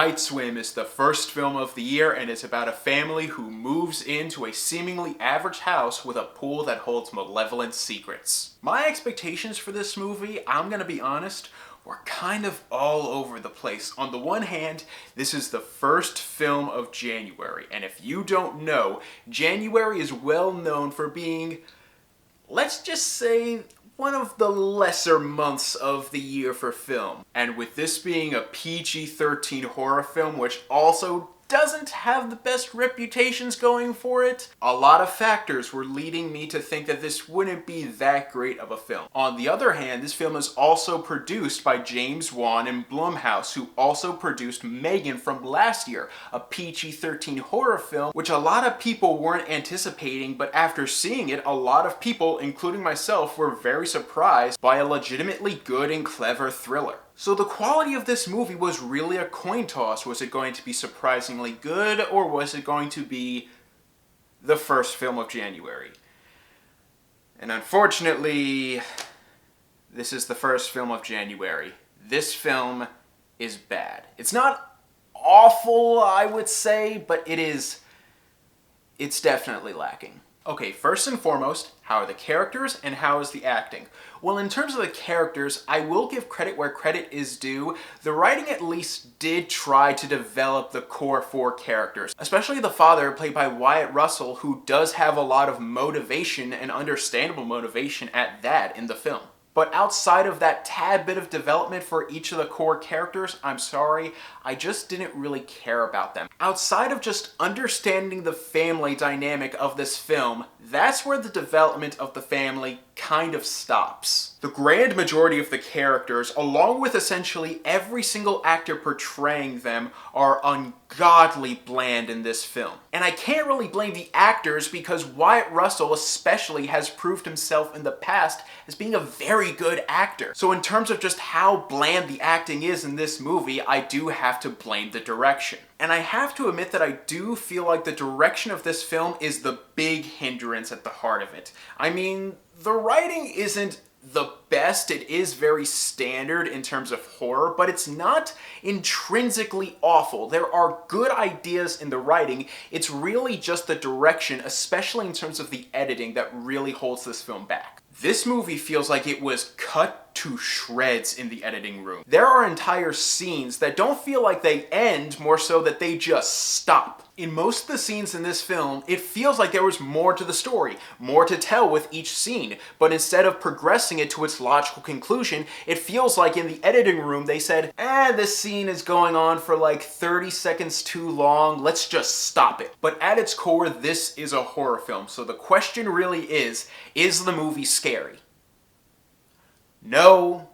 Night Swim is the first film of the year, and it's about a family who moves into a seemingly average house with a pool that holds malevolent secrets. My expectations for this movie, I'm gonna be honest, were kind of all over the place. On the one hand, this is the first film of January, and if you don't know, January is well known for being, let's just say, one of the lesser months of the year for film. And with this being a PG-13 horror film, which also doesn't have the best reputations going for it, a lot of factors were leading me to think that this wouldn't be that great of a film. On the other hand, this film is also produced by James Wan and Blumhouse, who also produced Megan from last year, a PG-13 horror film, which a lot of people weren't anticipating, but after seeing it, a lot of people, including myself, were very surprised by a legitimately good and clever thriller. So the quality of this movie was really a coin toss. Was it going to be surprisingly good, or was it going to be the first film of January? And unfortunately, this is the first film of January. This film is bad. It's not awful, I would say, but it's definitely lacking. Okay, first and foremost, how are the characters and how is the acting? Well, in terms of the characters, I will give credit where credit is due. The writing at least did try to develop the core four characters, especially the father, played by Wyatt Russell, who does have a lot of motivation and understandable motivation at that in the film. But outside of that tad bit of development for each of the core characters, I'm sorry, I just didn't really care about them. Outside of just understanding the family dynamic of this film, that's where the development of the family kind of stops. The grand majority of the characters, along with essentially every single actor portraying them, are ungodly bland in this film. And I can't really blame the actors because Wyatt Russell especially has proved himself in the past as being a very good actor. So in terms of just how bland the acting is in this movie, I do have to blame the direction. And I have to admit that I do feel like the direction of this film is the big hindrance at the heart of it. I mean, the writing isn't the best. It is very standard in terms of horror, but it's not intrinsically awful. There are good ideas in the writing. It's really just the direction, especially in terms of the editing, that really holds this film back. This movie feels like it was cut to shreds in the editing room. There are entire scenes that don't feel like they end, more so that they just stop. In most of the scenes in this film, it feels like there was more to the story, more to tell with each scene, but instead of progressing it to its logical conclusion, it feels like in the editing room they said, this scene is going on for like 30 seconds too long, let's just stop it. But at its core, this is a horror film, so the question really is the movie scary? No,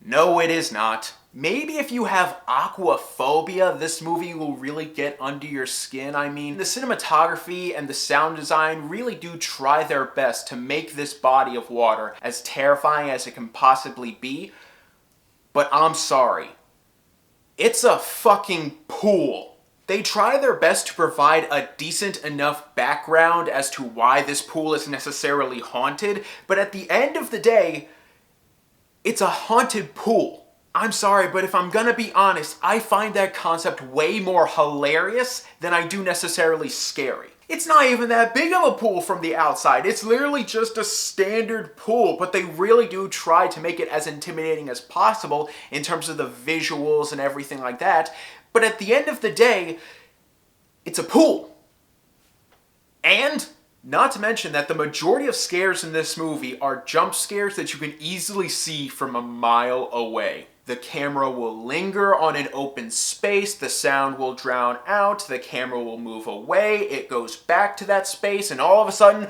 it is not. Maybe if you have aquaphobia, this movie will really get under your skin. I mean, the cinematography and the sound design really do try their best to make this body of water as terrifying as it can possibly be. But I'm sorry. It's a fucking pool. They try their best to provide a decent enough background as to why this pool is necessarily haunted, but at the end of the day, it's a haunted pool. I'm sorry, but if I'm gonna be honest, I find that concept way more hilarious than I do necessarily scary. It's not even that big of a pool from the outside. It's literally just a standard pool, but they really do try to make it as intimidating as possible in terms of the visuals and everything like that. But at the end of the day, it's a pool. And not to mention that the majority of scares in this movie are jump scares that you can easily see from a mile away. The camera will linger on an open space, the sound will drown out, the camera will move away, it goes back to that space, and all of a sudden,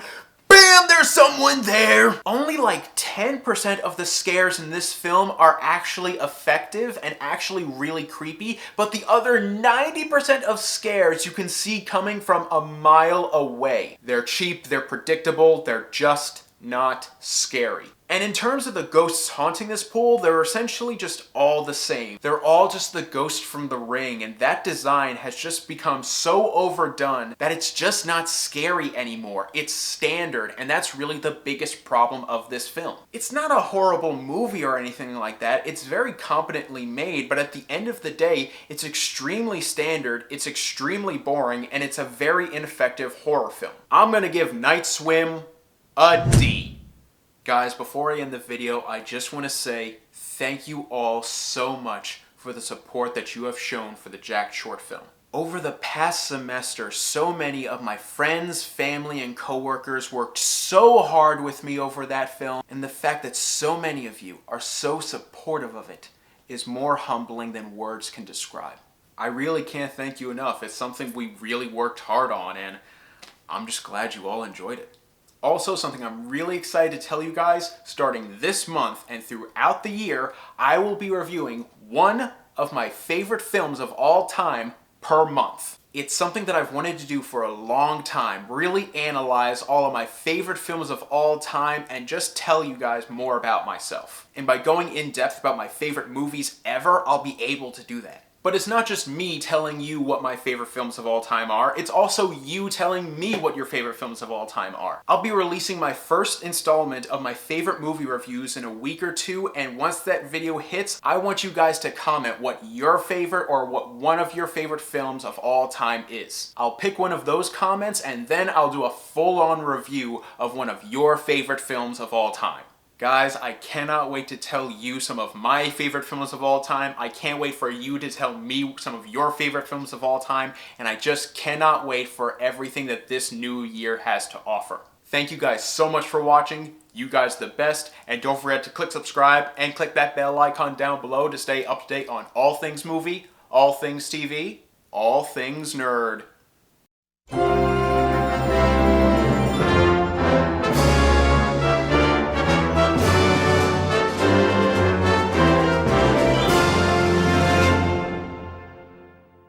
BAM! There's someone there! Only like 10% of the scares in this film are actually effective and actually really creepy, but the other 90% of scares you can see coming from a mile away. They're cheap, they're predictable, they're just not scary. And in terms of the ghosts haunting this pool, they're essentially just all the same. They're all just the ghost from The Ring, and that design has just become so overdone that it's just not scary anymore. It's standard, and that's really the biggest problem of this film. It's not a horrible movie or anything like that. It's very competently made, but at the end of the day, it's extremely standard, it's extremely boring, and it's a very ineffective horror film. I'm gonna give Night Swim a D. Guys, before I end the video, I just want to say thank you all so much for the support that you have shown for the Jack short film. Over the past semester, so many of my friends, family, and coworkers worked so hard with me over that film, and the fact that so many of you are so supportive of it is more humbling than words can describe. I really can't thank you enough. It's something we really worked hard on, and I'm just glad you all enjoyed it. Also, something I'm really excited to tell you guys, starting this month and throughout the year, I will be reviewing one of my favorite films of all time per month. It's something that I've wanted to do for a long time, really analyze all of my favorite films of all time and just tell you guys more about myself. And by going in depth about my favorite movies ever, I'll be able to do that. But it's not just me telling you what my favorite films of all time are, it's also you telling me what your favorite films of all time are. I'll be releasing my first installment of my favorite movie reviews in a week or two, and once that video hits, I want you guys to comment what your favorite or what one of your favorite films of all time is. I'll pick one of those comments and then I'll do a full-on review of one of your favorite films of all time. Guys, I cannot wait to tell you some of my favorite films of all time. I can't wait for you to tell me some of your favorite films of all time. And I just cannot wait for everything that this new year has to offer. Thank you guys so much for watching. You guys are the best. And don't forget to click subscribe and click that bell icon down below to stay up to date on all things movie, all things TV, all things nerd.